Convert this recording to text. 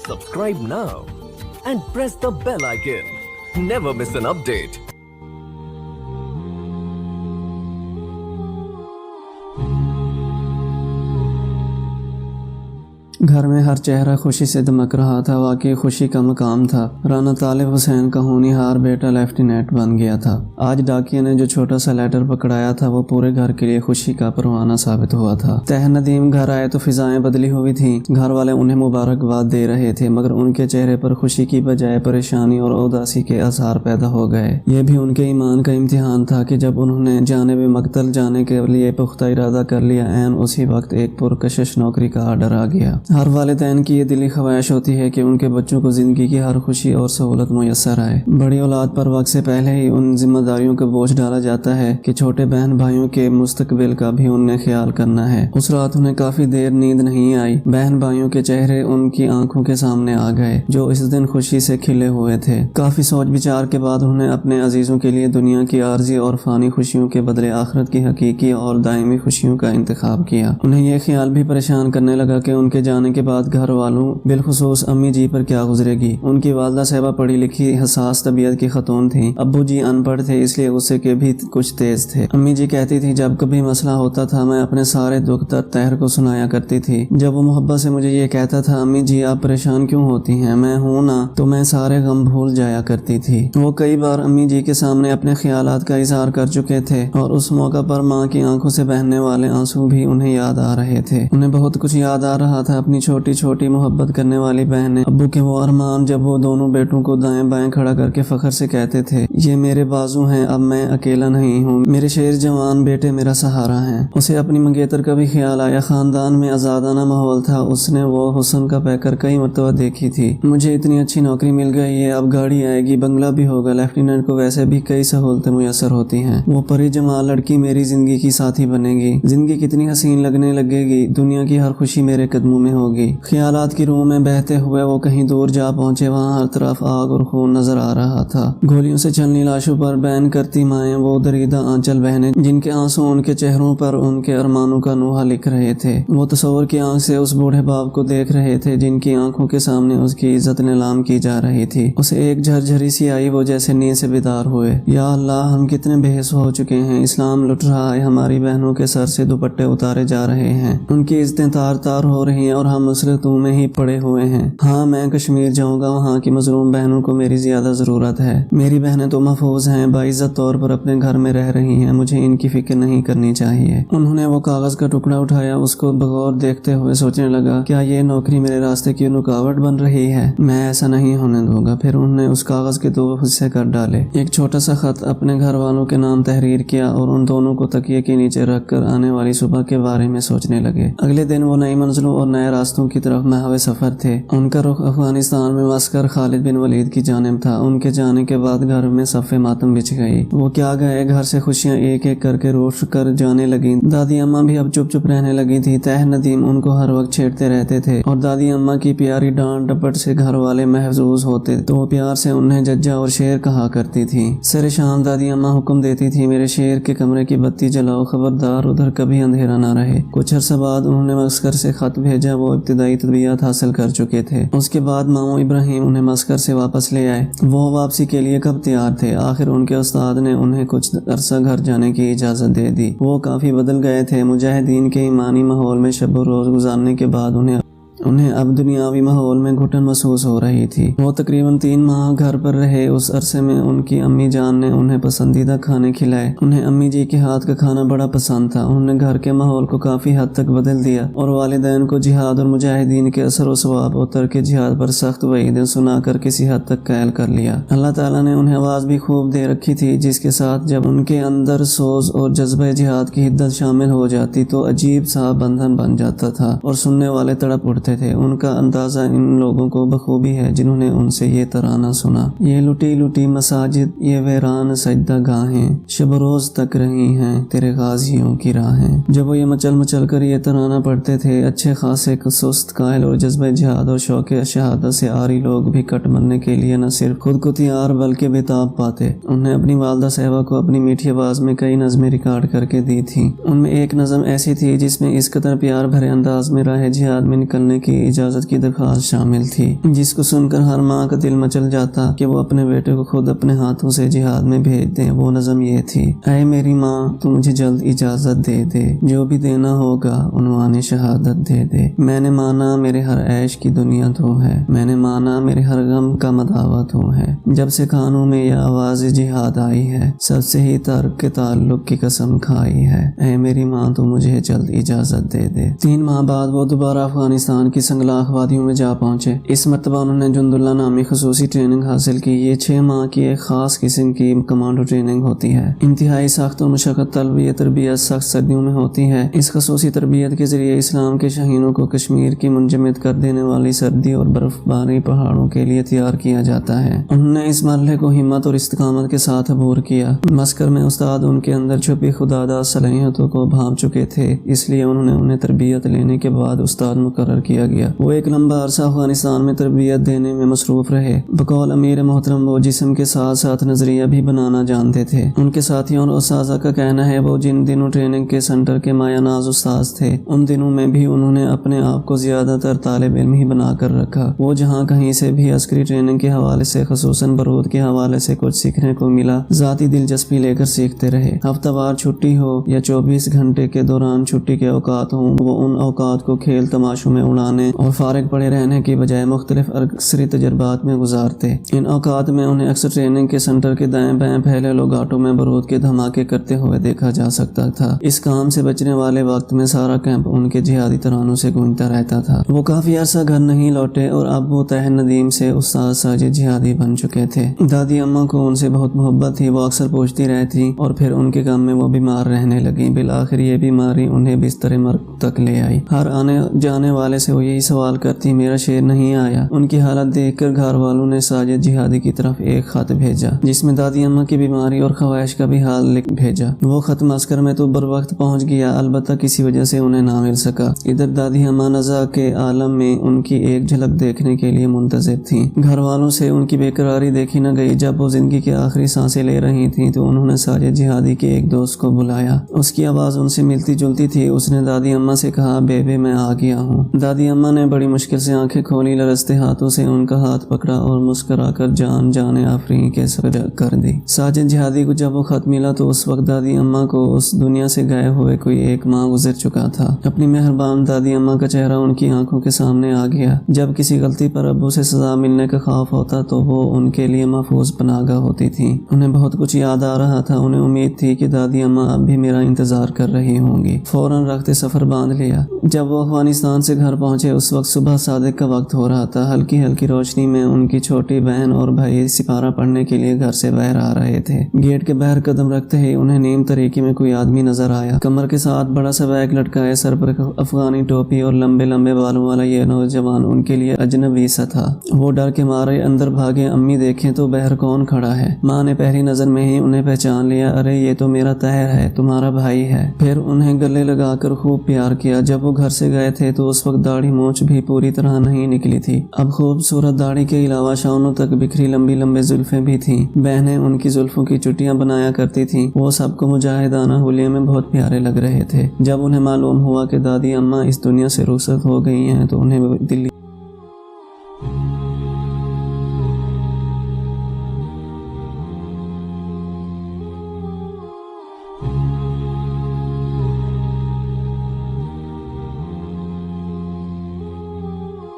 subscribe now and press the bell icon. Never miss an update. घर में हर चेहरा खुशी से दमक रहा था। वाकई खुशी का मकाम था। राना तालिब हुसैन का होनहार बेटा लेफ्टिनेंट बन गया था। आज डाकिया ने जो छोटा सा लेटर पकड़ाया था वो पूरे घर के लिए खुशी का परवाना साबित हुआ था। तह नदीम घर आए तो फिजाएं बदली हुई थीं। घर वाले उन्हें मुबारकबाद दे रहे थे, मगर उनके चेहरे पर खुशी की बजाय परेशानी और उदासी के आसार पैदा हो गए। ये भी उनके ईमान का इम्तिहान था कि जब उन्होंने जानिब मकतल जाने के लिए पुख्ता इरादा कर लिया, ऐन उसी वक्त एक पुरकशिश नौकरी का आर्डर आ गया। हर वालिदैन की ये दिली ख्वाहिश होती है कि उनके बच्चों को ज़िंदगी की हर खुशी और सहूलत मुयस्सर आए। बड़ी औलाद पर वक्त से पहले ही उन जिम्मेदारियों का बोझ डाला जाता है कि छोटे बहन भाइयों के मुस्तकबिल का भी उन्हें ख्याल करना है। उस रात उन्हें काफ़ी देर नींद नहीं आई। बहन भाइयों के चेहरे उनकी आंखों के सामने आ गए जो इस दिन खुशी से खिले हुए थे। काफ़ी सोच विचार के बाद उन्होंने अपने अजीज़ों के लिए दुनिया की आर्जी और फ़ानी खुशियों के बदले आखिरत की हकीकी और दायमी खुशियों का इंतखाब किया। उन्हें यह ख्याल भी परेशान करने लगा कि उनके जाने के बाद घर वालों बिलखुसूस अम्मी जी पर क्या गुजरेगी। उनकी वालदा साहिबा पढ़ी लिखी हसास तबीयत की खतून थी। अब्बू जी अनपढ़ थे, इसलिए गुस्से के भी कुछ तेज थे। अम्मी जी कहती थी जब कभी मसला होता था मैं अपने सारे दुख दर्द तहर को सुनाया करती थी। जब वो मोहब्बत से मुझे ये कहता था अम्मी जी आप परेशान क्यों होती हैं, मैं हूँ ना, तो मैं सारे गम भूल जाया करती थी। वो कई बार अम्मी जी के सामने अपने ख्यालात का इजहार कर चुके थे और उस मौका पर माँ की आंखों से बहने वाले आंसू भी उन्हें याद आ रहे थे। उन्हें बहुत कुछ याद आ रहा था, अपनी छोटी छोटी मोहब्बत करने वाली बहनें, अब्बू के वो अरमान जब वो दोनों बेटों को दाएं बाएं खड़ा करके फख्र से कहते थे ये मेरे बाजू हैं, अब मैं अकेला नहीं हूँ, मेरे शेर जवान बेटे मेरा सहारा हैं। उसे अपनी मंगेतर का भी ख्याल आया। खानदान में आजादाना माहौल था। उसने वो हुस्न का पैकर कई मरतबा देखी थी। मुझे इतनी अच्छी नौकरी मिल गई है, अब गाड़ी आएगी, बंगला भी होगा, लेफ्टिनेंट को वैसे भी कई सहूलतें मुयसर होती हैं, वो परी जमाल लड़की मेरी जिंदगी की साथी बनेगी, जिंदगी कितनी हसीन लगने लगेगी, दुनिया की हर खुशी मेरे कदमों में होगी। ख्यालात की रूह में बहते हुए वो कहीं दूर जा पहुंचे। वहां हर तरफ आग और खून नजर आ रहा था। गोलियों से चलनी लाशों पर बैन करती माएं, वो दरीदा आंचल बहनें जिनके आंसू उनके चेहरों पर उनके अरमानों का नोहा लिख रहे थे। वो तस्वर की आंख से उस बूढ़े बाप को देख रहे थे जिनकी आंखों के सामने उसकी इज्जत नीलाम की जा रही थी। उसे एक झरझरी सी आई, वो जैसे नींद से बेदार हुए। या अल्लाह हम कितने बेहिस हो चुके हैं, इस्लाम लुट रहा है, हमारी बहनों के सर से दुपट्टे उतारे जा रहे हैं, उनकी इज्जतें तार तार हो रही हैं और हम मुसरतों में ही पड़े हुए हैं। हाँ मैं कश्मीर जाऊंगा, वहाँ की मजलूम बहनों को मेरी ज्यादा जरूरत है। मेरी बहनें तो महफूज हैं, बाइज्जत तौर पर अपने घर में रह रही हैं, मुझे इनकी फिक्र नहीं करनी चाहिए। उन्होंने वो कागज का टुकड़ा उठाया, उसको बगौर देखते हुए सोचने लगा क्या ये नौकरी मेरे रास्ते की रुकावट बन रही है, मैं ऐसा नहीं होने दूंगा। फिर उन्होंने उस कागज के 2 हिस्से कर डाले। एक छोटा सा खत अपने घर वालों के नाम तहरीर किया और उन दोनों को तकिए के नीचे रखकर आने वाली सुबह के बारे में सोचने लगे। अगले दिन वो नई मंजिलों और नए रास्तों की तरफ महवे सफर थे। उनका रुख अफगानिस्तान में मस्कर खालिद बिन वलीद की जानिब था। उनके जाने के बाद घर में सफ़े मातम बिछ गई। वो क्या गए, घर से खुशियां एक एक करके रोश कर जाने लगी। दादी अम्मा भी अब चुप चुप रहने लगी थी। तह नदीम उनको हर वक्त छेड़ते रहते थे और दादी अम्मा की प्यारी डांट डपट से घर वाले महजूज होते तो वो प्यार से उन्हें जज्जा और शेर कहा करती थी। सरे शाम दादी अम्मा हुक्म देती थी मेरे शेर के कमरे की बत्ती जलाओ, खबरदार उधर कभी अंधेरा ना रहे। कुछ अर्सा बाद उन्होंने मस्कर से खत भेजा। वो इब्तिदाई तर्बियत हासिल कर चुके थे। उसके बाद मामू इब्राहिम उन्हें मस्कर से वापस ले आए। वो वापसी के लिए कब तैयार थे। आखिर उनके उस्ताद ने उन्हें कुछ अरसा घर जाने की इजाज़त दे दी। वो काफ़ी बदल गए थे। मुजाहिदीन के ईमानी माहौल में शब रोज़ गुजारने के बाद उन्हें अब दुनियावी माहौल में घुटन महसूस हो रही थी। वो तकरीबन 3 माह घर पर रहे। उस अरसे में उनकी अम्मी जान ने उन्हें पसंदीदा खाने खिलाए। उन्हें अम्मी जी के हाथ का खाना बड़ा पसंद था। उन्होंने घर के माहौल को काफ़ी हद तक बदल दिया और वालिदैन को जिहाद और मुजाहिदीन के असर व सवाब और तर्क जिहाद पर सख्त वईदें सुनाकर किसी हद तक कायल कर लिया। अल्लाह ताला ने उन्हें आवाज़ भी खूब दे रखी थी जिसके साथ जब उनके अंदर सोज और जज्बे जिहाद की हिद्दत शामिल हो जाती तो अजीब सा बंधन बन जाता था और सुनने वाले तड़प उठते थे। उनका अंदाजा इन लोगों को बखूबी है जिन्होंने उनसे ये तराना सुना। ये लुटी लुटी मसाजिद, ये वीरान सजदा गाहें, शब रोज तक रही हैं तेरे गाजियों की राहें। जब वो ये मचल मचल कर ये तराना पढ़ते थे, अच्छे खासे सुस्त कायल और जज्बे जिहाद और शौक शहादत से आरी लोग भी कट मरने के लिए न सिर्फ खुद को तैयार बल्कि बेताब पाते। उन्हें अपनी वालदा साहिबा को अपनी मीठी आवाज में कई नज़में रिकॉर्ड करके दी थी। उनमें एक नज़म ऐसी थी जिसमें इस कदर प्यार भरे अंदाज में राह जिहाद में निकलने لینے کی اجازت کی درخواست شامل تھی، جس کو سن کر ہر ماں کا دل مچل جاتا کہ وہ اپنے بیٹے کو خود اپنے ہاتھوں سے جہاد میں بھیج دیں۔ وہ نظم یہ تھی: اے میری ماں، تو مجھے جلد اجازت دے دے، جو بھی دینا ہوگا عنوان شہادت دے دے۔ میں نے مانا میرے ہر عیش کی دنیا تو ہے، میں نے مانا میرے ہر غم کا مداوا تو ہے۔ جب سے کانوں میں یہ آواز جہاد آئی ہے، سب سے ہی ترک کے تعلق کی قسم کھائی ہے۔ اے میری ماں، تو مجھے جلد اجازت دے دے۔ 3 ماہ بعد وہ دوبارہ افغانستان کی سنگلاخ وادیوں میں جا پہنچے۔ اس مرتبہ انہوں نے جند اللہ نامی خصوصی ٹریننگ حاصل کی۔ یہ 6 ماہ کی ایک خاص قسم کی کمانڈو ٹریننگ ہوتی ہے۔ انتہائی سخت اور مشقت طلب یہ تربیت سخت سردیوں میں ہوتی ہے۔ اس خصوصی تربیت کے ذریعے اسلام کے شاہینوں کو کشمیر کی منجمد کر دینے والی سردی اور برف باری پہاڑوں کے لیے تیار کیا جاتا ہے۔ انہوں نے اس مرحلے کو ہمت اور استقامت کے ساتھ عبور کیا۔ مسکر میں استاد ان کے اندر چھپی خداداد صلاحیتوں کو بھانپ چکے تھے، اس لیے انہیں تربیت لینے کے بعد استاد مقرر کیا گیا۔ وہ ایک لمبا عرصہ افغانستان میں تربیت دینے میں مصروف رہے۔ بقول امیر محترم وہ جسم کے ساتھ ساتھ نظریہ بھی بنانا جانتے تھے۔ ان کے ساتھیوں اور اساتذہ کا کہنا ہے وہ جن دنوں ٹریننگ کے سینٹر کے مایہ ناز استاذ تھے، ان دنوں میں بھی انہوں نے اپنے آپ کو زیادہ تر طالب علم ہی بنا کر رکھا۔ وہ جہاں کہیں سے بھی عسکری ٹریننگ کے حوالے سے، خصوصاً بارود کے حوالے سے کچھ سیکھنے کو ملا، ذاتی دلچسپی لے کر سیکھتے رہے۔ ہفتہ وار چھٹی ہو یا 24 گھنٹے کے دوران چھٹی کے اوقات ہوں، وہ ان اوقات کو کھیل تماشوں میں اڑانے اور فارغ پڑے رہنے کی بجائے مختلف عسکری تجربات میں گزارتے۔ ان اوقات میں انہیں اکثر ٹریننگ کے سینٹر کے دائیں بائیں پھیلے لوگ گھاٹوں میں بارود کے دھماکے کرتے ہوئے دیکھا جا سکتا تھا۔ اس کام سے بچنے والے وقت میں سارا کیمپ ان کے جہادی ترانوں سے گونجتا رہتا تھا۔ وہ کافی عرصہ گھر نہیں لوٹے اور اب وہ تہ ندیم سے استاد ساجد جہادی بن چکے تھے۔ دادی اماں کو ان سے بہت محبت تھی، وہ اکثر پوچھتی رہتی اور پھر ان کے غم میں وہ بیمار رہنے لگیں۔ بالآخر یہ بیماری انہیں بستر مرگ تک لے آئی۔ ہر آنے جانے والے سے وہ یہی سوال کرتی: میرا شیر نہیں آیا؟ ان کی حالت دیکھ کر گھر والوں نے ساجد جہادی کی طرف ایک خط بھیجا، جس میں دادی اماں کی بیماری اور خواہش کا بھی حال لکھ بھیجا۔ وہ خط مسکر میں تو بر وقت پہنچ گیا، البتہ کسی وجہ سے انہیں نہ مل سکا۔ ادھر دادی اماں نزا کے عالم میں ان کی ایک جھلک دیکھنے کے لیے منتظر تھیں۔ گھر والوں سے ان کی بے قراری دیکھی نہ گئی۔ جب وہ زندگی کی آخری سانسیں لے رہی تھیں تو انہوں نے ساجد جہادی کے ایک دوست کو بلایا۔ اس کی آواز ان سے ملتی جلتی تھی۔ اس نے دادی اماں سے کہا: بیبے میں آ گیا ہوں۔ دادی اماں نے بڑی مشکل سے آنکھیں کھولی، لرزتے ہاتھوں سے ان کا ہاتھ پکڑا اور مسکرا کر جان آفرین کے سر کر دی۔ ساجد جہادی کو جب وہ خط ملا تو اس وقت دادی اماں کو اس دنیا سے گئے ہوئے کوئی 1 ماہ گزر چکا تھا۔ اپنی مہربان دادی اماں کا چہرہ ان کی آنکھوں کے سامنے آ گیا۔ جب کسی غلطی پر ابو سے سزا ملنے کا خوف ہوتا تو وہ ان کے لیے محفوظ پناہ گاہ ہوتی تھی۔ انہیں بہت کچھ یاد آ رہا تھا۔ انہیں امید تھی کہ دادی اماں اب بھی میرا انتظار کر رہی ہوں گی۔ فوراً رخت سفر باندھ لیا۔ جب وہ افغانستان سے گھر پہنچے اس وقت صبح صادق کا وقت ہو رہا تھا۔ ہلکی ہلکی روشنی میں ان کی چھوٹی بہن اور بھائی سپارہ پڑھنے کے لیے گھر سے باہر آ رہے تھے۔ گیٹ کے باہر قدم رکھتے ہی انہیں نیم طریقے میں کوئی آدمی نظر آیا۔ کمر کے ساتھ بڑا سا بیگ لٹکائے، سر پر افغانی ٹوپی اور لمبے لمبے بالوں والا یہ نوجوان ان کے لیے اجنبی سا تھا۔ وہ ڈر کے مارے اندر بھاگے۔ امی دیکھیں تو باہر کون کھڑا ہے؟ ماں نے پہلی نظر میں ہی انہیں پہچان لیا۔ ارے یہ تو میرا طاہر ہے، تمہارا بھائی ہے۔ پھر انہیں گلے لگا کر خوب پیار کیا۔ جب وہ گھر سے گئے تھے تو اس وقت داڑھی مونچھ بھی پوری طرح نہیں نکلی تھی۔ اب خوبصورت داڑھی کے علاوہ شانوں تک بکھری لمبی لمبی زلفیں بھی تھیں۔ بہنیں ان کی زلفوں کی چٹیاں بنایا کرتی تھیں۔ وہ سب کو مجاہدانہ حلیے میں بہت پیارے لگ رہے تھے۔ جب انہیں معلوم ہوا کہ دادی اماں اس دنیا سے رخصت ہو گئی ہیں تو انہیں دلی